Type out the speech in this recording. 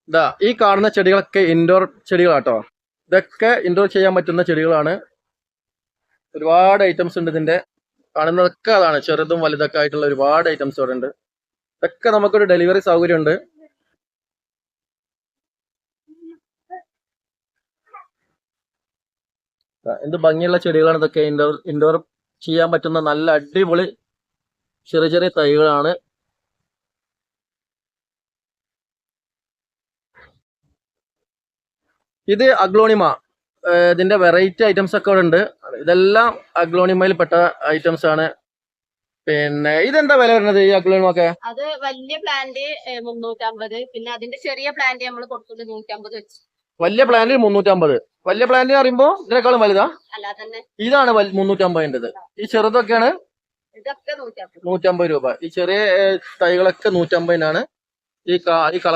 ഇതാ ഈ കാണുന്ന ചെടികളൊക്കെ ഇൻഡോർ ചെടികളാട്ടോ. ഇതൊക്കെ ഇൻഡോർ ചെയ്യാൻ പറ്റുന്ന ചെടികളാണ്. ഒരുപാട് ഐറ്റംസ് ഉണ്ട് ഇതിന്റെ. കാണുന്നതൊക്കെ അതാണ്, ചെറുതും വലുതൊക്കെ ആയിട്ടുള്ള ഒരുപാട് ഐറ്റംസ് ഇവിടെ ഉണ്ട്. ഇതൊക്കെ നമുക്കൊരു ഡെലിവറി സൗകര്യം ഉണ്ട്. എന്ത് ഭംഗിയുള്ള ചെടികളാണ് ഇതൊക്കെ. ഇൻഡോർ ചെയ്യാൻ പറ്റുന്ന നല്ല അടിപൊളി ചെറിയ ചെറിയ തൈകളാണ്. ഇത് അഗ്ലോണിമ. ഇതിന്റെ വെറൈറ്റി ഐറ്റംസ് ഒക്കെ ഇവിടെ ഉണ്ട്. ഇതെല്ലാം അഗ്ലോണിമയിൽ പെട്ട ഐറ്റംസ് ആണ്. പിന്നെ ഇതെന്താ വില വരുന്നത് ഈ അഗ്ലോണിമ ഒക്കെ? അത് വലിയ പ്ലാന്റ് 350, പിന്നെ അതിന്റെ ചെറിയ പ്ലാന്റ് നമ്മൾ കൊടുത്തത് 150 വെച്ച്. വലിയ പ്ലാന്റ് 350. വലിയ പ്ലാന്റ് പറയുമ്പോ ഇതിനേക്കാളും വലുതാ? അല്ലാതെ ഇതാണ് 350. ഈ ചെറുതൊക്കെയാണ് ഇതൊക്കെ 150 രൂപ. ഈ ചെറിയ തൈകളൊക്കെ 150 ഈ കളർ